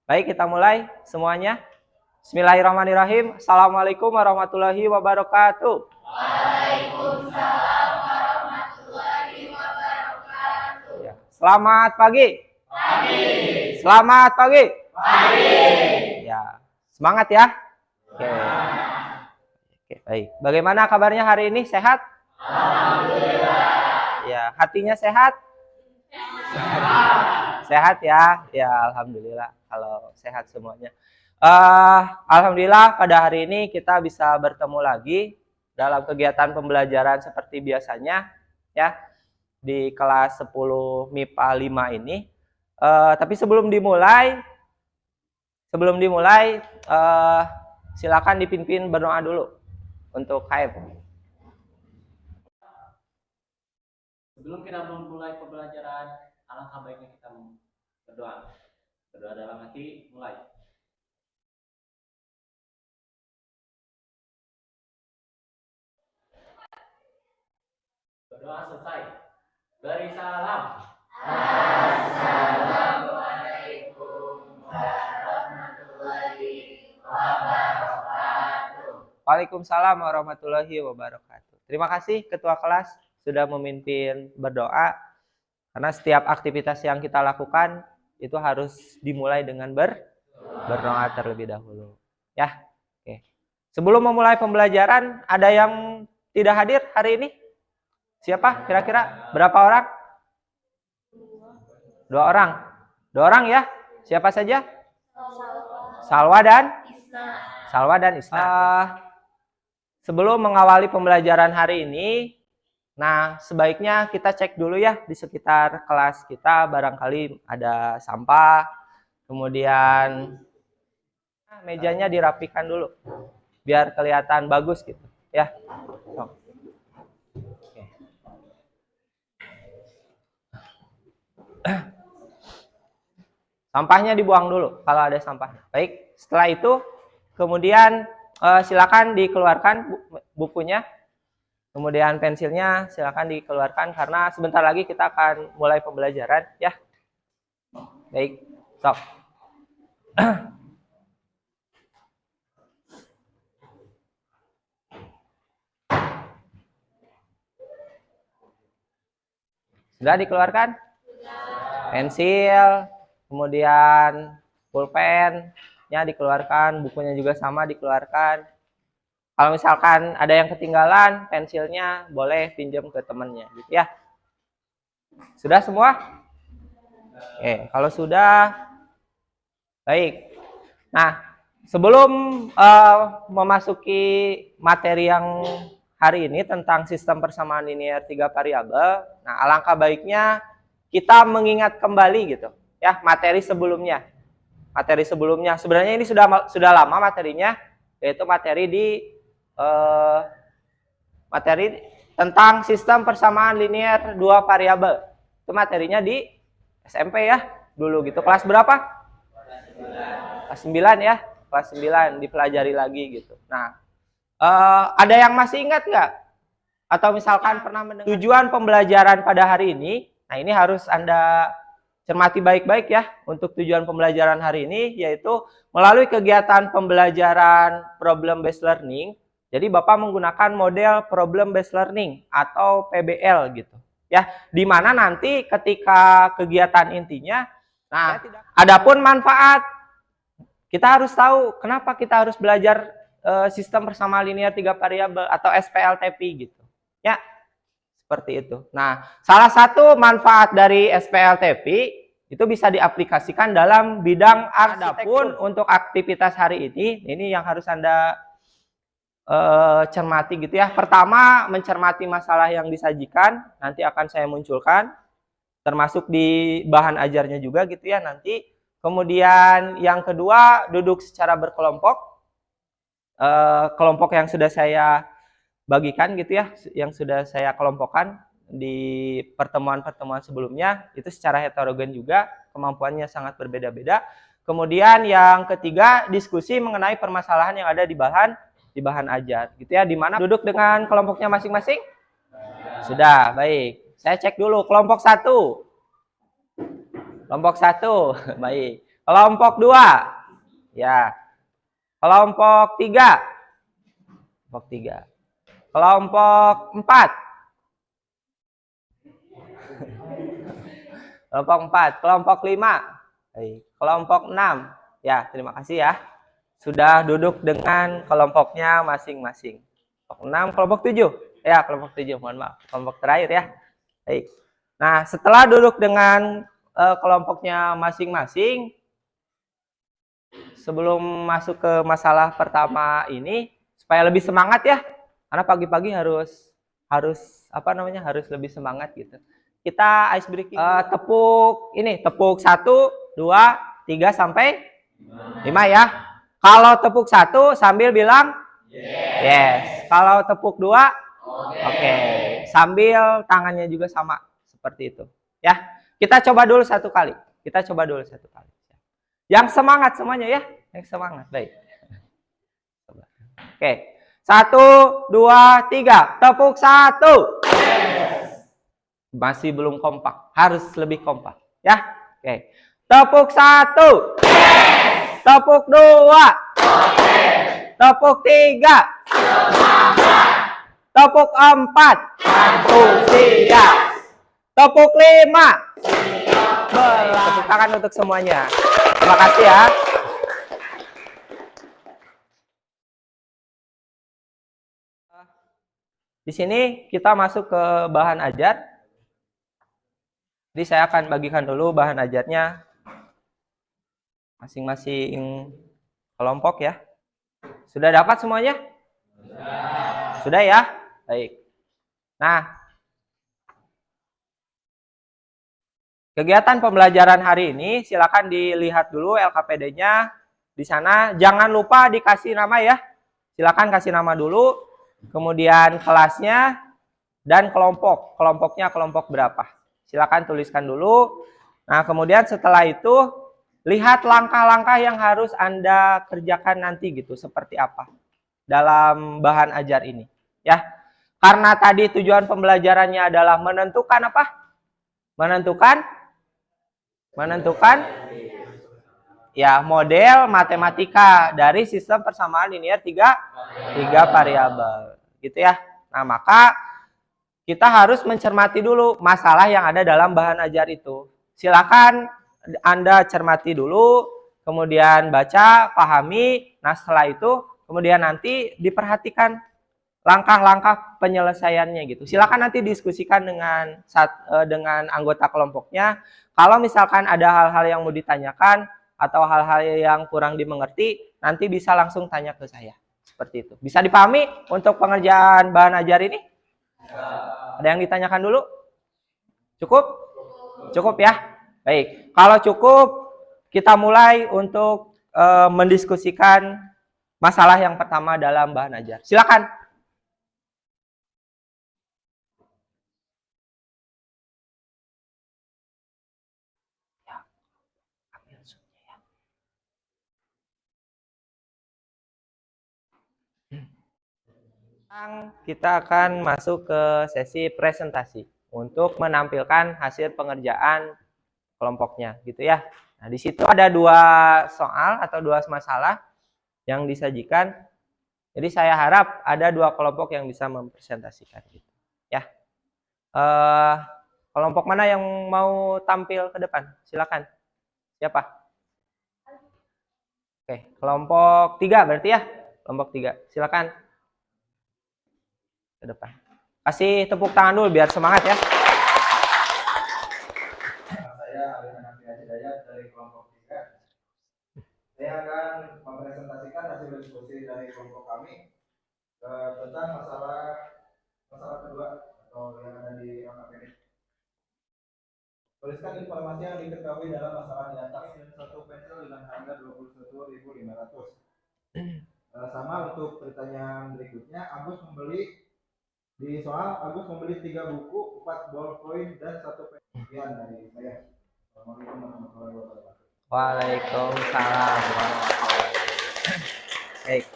Baik, kita mulai semuanya. Bismillahirrahmanirrahim. Assalamualaikum warahmatullahi wabarakatuh. Waalaikumsalam warahmatullahi wabarakatuh. Ya. Selamat pagi. Pagi. Selamat pagi. Pagi. Ya, semangat ya. Oke. Oke, baik. Bagaimana kabarnya hari ini? Sehat? Alhamdulillah. Ya, hatinya sehat? Sehat ya. Ya, alhamdulillah kalau sehat semuanya. Alhamdulillah pada hari ini kita bisa bertemu lagi dalam kegiatan pembelajaran seperti biasanya ya di kelas 10 MIPA 5 ini. Tapi sebelum dimulai silakan dipimpin berdoa dulu untuk KM. Sebelum kita memulai pembelajaran, alangkah baiknya kita berdoa. Berdoa dalam hati, mulai. Berdoa selesai. Beri salam. Assalamualaikum warahmatullahi wabarakatuh. Waalaikumsalam warahmatullahi wabarakatuh. Terima kasih Ketua Kelas sudah memimpin berdoa. Karena setiap aktivitas yang kita lakukan itu harus dimulai dengan berdoa terlebih dahulu. Ya, oke. Sebelum memulai pembelajaran, ada yang tidak hadir hari ini? Siapa kira-kira? Berapa orang? 2 orang. 2 orang ya? Siapa saja? Salwa dan Isna. Sebelum mengawali pembelajaran hari ini, nah sebaiknya kita cek dulu ya di sekitar kelas kita, barangkali ada sampah, kemudian mejanya dirapikan dulu, biar kelihatan bagus gitu ya. Sampahnya dibuang dulu kalau ada sampah. Baik, setelah itu kemudian silakan dikeluarkan bukunya. Kemudian pensilnya silakan dikeluarkan karena sebentar lagi kita akan mulai pembelajaran ya. Baik, stop. Sudah dikeluarkan? Pensil, kemudian pulpennya dikeluarkan, bukunya juga sama dikeluarkan. Kalau misalkan ada yang ketinggalan, pensilnya boleh pinjam ke temannya, gitu ya. Sudah semua? Oke, kalau sudah, baik. Nah, sebelum memasuki materi yang hari ini tentang sistem persamaan linear 3 variabel, nah alangkah baiknya kita mengingat kembali gitu, ya materi sebelumnya. Materi sebelumnya, sebenarnya ini sudah lama materinya, yaitu materi tentang sistem persamaan linear 2 variabel. Itu materinya di SMP ya, dulu gitu. Kelas berapa? Kelas 9 ya, kelas 9 dipelajari lagi gitu. Nah, ada yang masih ingat nggak? Atau misalkan pernah mendengar tujuan pembelajaran pada hari ini? Nah, ini harus Anda cermati baik-baik ya untuk tujuan pembelajaran hari ini, yaitu melalui kegiatan pembelajaran problem based learning. Jadi Bapak menggunakan model problem based learning atau PBL gitu ya, di mana nanti ketika kegiatan intinya, nah adapun manfaat, kita harus tahu kenapa kita harus belajar sistem persamaan linear 3 variabel atau SPLTP gitu ya, seperti itu. Nah, salah satu manfaat dari SPLTP itu bisa diaplikasikan dalam bidang arsitektur. Untuk aktivitas hari ini yang harus Anda cermati gitu ya. Pertama, mencermati masalah yang disajikan, nanti akan saya munculkan, termasuk di bahan ajarnya juga gitu ya nanti. Kemudian yang kedua, duduk secara berkelompok, kelompok yang sudah saya bagikan gitu ya, yang sudah saya kelompokkan di pertemuan-pertemuan sebelumnya, itu secara heterogen juga, kemampuannya sangat berbeda-beda. Kemudian yang ketiga, diskusi mengenai permasalahan yang ada di bahan ajar gitu ya, di mana duduk dengan kelompoknya masing-masing. Sudah, baik. Saya cek dulu kelompok 1. Kelompok 1, baik. Kelompok 2. Ya. Kelompok 3. Kelompok 3. Kelompok 4. Kelompok 4. Kelompok 5. Kelompok 6. Ya, terima kasih ya. Sudah duduk dengan kelompoknya masing-masing. Kelompok 6, kelompok 7. Ya, kelompok 7, mohon maaf. Kelompok terakhir ya. Baik. Nah, setelah duduk dengan kelompoknya masing-masing, sebelum masuk ke masalah pertama ini, supaya lebih semangat ya. Karena pagi-pagi harus harus lebih semangat gitu. Kita ice breaking. Tepuk 1, 2, 3 sampai 5 ya. Kalau tepuk 1 sambil bilang yes. Kalau tepuk 2 oke. Sambil tangannya juga sama seperti itu. Ya. Kita coba dulu satu kali. Yang semangat semuanya ya. Yang semangat. Baik. Oke. 1, 2, 3. Tepuk 1. Masih belum kompak. Harus lebih kompak. Ya. Oke. Tepuk 1. Tepuk 2. Tepuk 3. Tepuk 4. Antusias. Tepuk 5. Tepuk tangan untuk semuanya. Terima kasih ya. Di sini kita masuk ke bahan ajar. Jadi saya akan bagikan dulu bahan ajarnya masing-masing kelompok ya. Sudah dapat semuanya? Sudah ya? Baik. Nah, kegiatan pembelajaran hari ini silakan dilihat dulu LKPD-nya. Di sana jangan lupa dikasih nama ya. Silakan kasih nama dulu, kemudian kelasnya dan kelompok. Kelompoknya kelompok berapa? Silakan tuliskan dulu. Nah, kemudian setelah itu lihat langkah-langkah yang harus Anda kerjakan nanti gitu, seperti apa dalam bahan ajar ini, ya. Karena tadi tujuan pembelajarannya adalah menentukan apa? Menentukan ya model matematika dari sistem persamaan linear tiga variabel, gitu ya. Nah, maka kita harus mencermati dulu masalah yang ada dalam bahan ajar itu. Silakan Anda cermati dulu, kemudian baca, pahami. Nah, setelah itu kemudian nanti diperhatikan langkah-langkah penyelesaiannya gitu. Silakan nanti diskusikan dengan anggota kelompoknya. Kalau misalkan ada hal-hal yang mau ditanyakan atau hal-hal yang kurang dimengerti, nanti bisa langsung tanya ke saya. Seperti itu. Bisa dipahami untuk pengerjaan bahan ajar ini? Ada yang ditanyakan dulu? Cukup? Cukup ya? Baik. Kalau cukup, kita mulai untuk mendiskusikan masalah yang pertama dalam bahan ajar. Silakan. Kita akan masuk ke sesi presentasi untuk menampilkan hasil pengerjaan kelompoknya, gitu ya. Nah, di situ ada 2 soal atau 2 masalah yang disajikan. Jadi saya harap ada 2 kelompok yang bisa mempresentasikan, gitu, ya. Kelompok mana yang mau tampil ke depan? Silakan. Siapa? Oke, kelompok 3 berarti ya. Kelompok 3. Silakan. Ke depan. Kasih tepuk tangan dulu biar semangat ya. Saya Alif Hidayat dari kelompok 3. Saya akan mempresentasikan hasil diskusi dari kelompok kami tentang masalah kedua atau yang ada di LKPD. Tuliskan informasi yang diketahui dalam masalah di atas. Satu pensil dengan harga 21.500. Sama untuk pertanyaan berikutnya, Di soal, Agus membeli 3 buku, 4 ballpoint, dan 1 pen. Sekian dari saya. Assalamualaikum warahmatullahi wabarakatuh. Waalaikumsalam. Baik.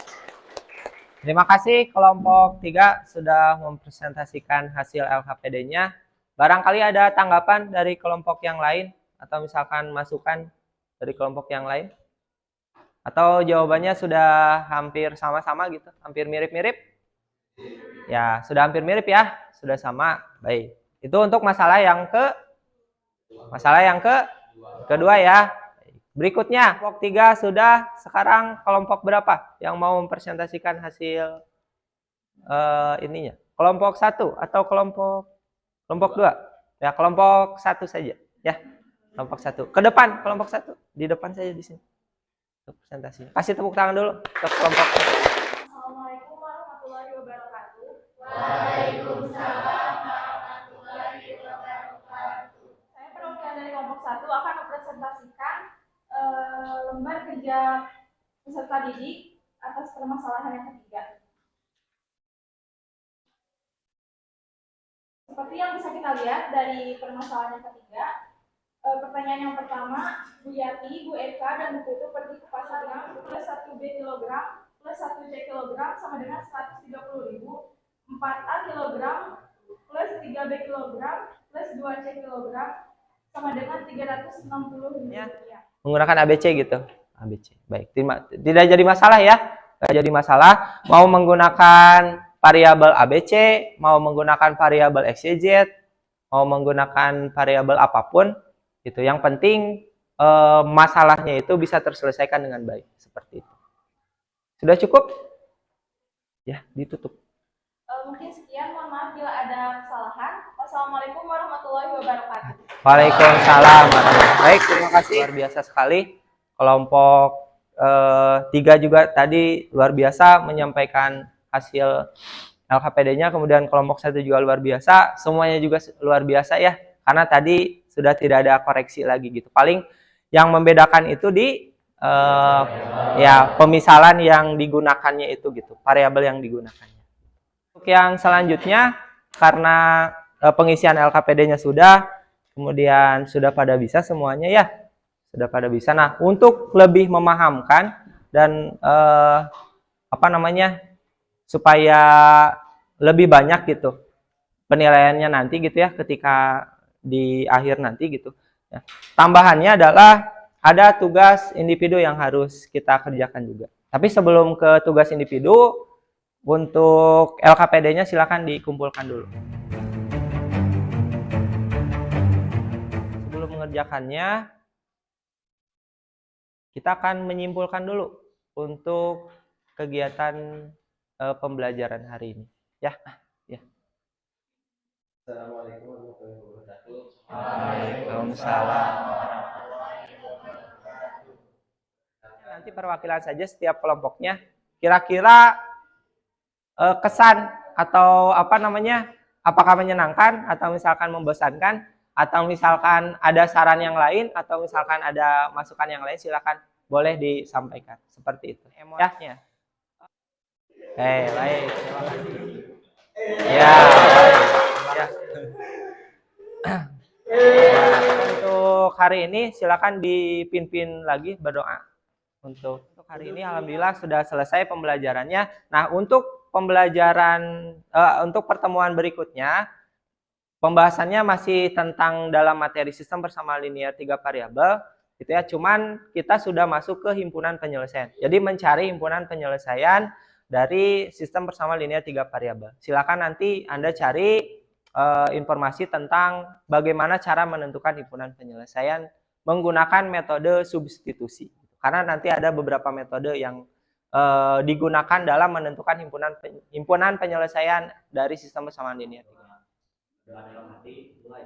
Terima kasih kelompok 3 sudah mempresentasikan hasil LKPD-nya. Barangkali ada tanggapan dari kelompok yang lain atau misalkan masukan dari kelompok yang lain? Atau jawabannya sudah hampir sama-sama gitu, hampir mirip-mirip? Ya, sudah hampir mirip ya, sudah sama. Baik. Itu untuk masalah yang kedua ya. Berikutnya, kelompok 3 sudah, sekarang kelompok berapa yang mau mempresentasikan hasil ininya? Kelompok 1 atau kelompok 2? Ya, kelompok 1 saja ya. Kelompok 1. Ke depan kelompok 1. Di depan saja di sini. Untuk presentasinya. Kasih tepuk tangan dulu untuk kelompok 1. Assalamualaikum warahmatullahi wabarakatuh. Waalaikumsalam warahmatullahi wabarakatuh. Saya perwakilan dari kelompok 1 akan mempresentasikan lembar kerja peserta didik atas permasalahan yang ketiga. Seperti yang bisa kita lihat dari permasalahan yang ketiga, pertanyaan yang pertama, Bu Yati, Bu Eka, dan Bu Putu pergi ke pasar plus 1B kilogram plus 1C kilogram sama dengan 130.000, 4A kilogram plus 3B kilogram plus 2C kilogram sama dengan 360.000 ya. rupiah. Menggunakan ABC gitu. ABC. Baik, tidak jadi masalah ya. Tidak jadi masalah. Mau menggunakan variabel ABC, mau menggunakan variabel XYZ, mau menggunakan variabel apapun, gitu. Yang penting masalahnya itu bisa terselesaikan dengan baik, seperti itu. Sudah cukup? Ya, ditutup. Mungkin sekian, mohon maaf bila ada kesalahan. Wassalamualaikum warahmatullahi wabarakatuh. Waalaikumsalam. Baik, terima kasih. Luar biasa sekali. Kelompok 3 juga tadi luar biasa menyampaikan hasil LKPD-nya, kemudian kelompok 1 juga luar biasa, semuanya juga luar biasa ya, karena tadi sudah tidak ada koreksi lagi gitu. Paling yang membedakan itu di ya pemisalan yang digunakannya itu gitu, variabel yang digunakannya. Untuk yang selanjutnya, karena pengisian LKPD-nya sudah, kemudian sudah pada bisa semuanya ya, sudah pada bisa. Nah, untuk lebih memahamkan dan supaya lebih banyak gitu penilaiannya nanti gitu ya, ketika di akhir nanti gitu ya. Tambahannya adalah ada tugas individu yang harus kita kerjakan juga. Tapi sebelum ke tugas individu, untuk LKPD-nya silakan dikumpulkan dulu. Sebelum mengerjakannya, kita akan menyimpulkan dulu untuk kegiatan pembelajaran hari ini. Ya. Assalamualaikum warahmatullahi wabarakatuh. Waalaikumsalam. Nanti perwakilan saja setiap kelompoknya. Kira-kira kesan atau apakah menyenangkan atau misalkan membosankan, atau misalkan ada saran yang lain, atau misalkan ada masukan yang lain, silakan boleh disampaikan seperti itu. Ya. Baik, terima kasih. Ya, baik. Ya. Untuk hari ini silakan dipimpin lagi berdoa. Untuk hari ini alhamdulillah sudah selesai pembelajarannya. Nah, untuk untuk pertemuan berikutnya, pembahasannya masih tentang dalam materi sistem persamaan linear 3 variabel gitu ya. Cuman kita sudah masuk ke himpunan penyelesaian. Jadi mencari himpunan penyelesaian dari sistem persamaan linear 3 variabel. Silakan nanti Anda cari informasi tentang bagaimana cara menentukan himpunan penyelesaian menggunakan metode substitusi. Karena nanti ada beberapa metode yang digunakan dalam menentukan himpunan penyelesaian dari sistem persamaan linear. Dalam hati mulai.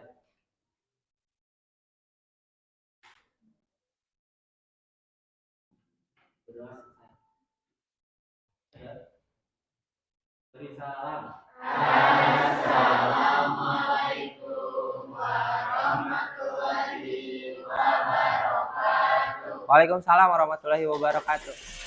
Beri salam. Assalamualaikum warahmatullahi wabarakatuh. Waalaikumsalam warahmatullahi wabarakatuh.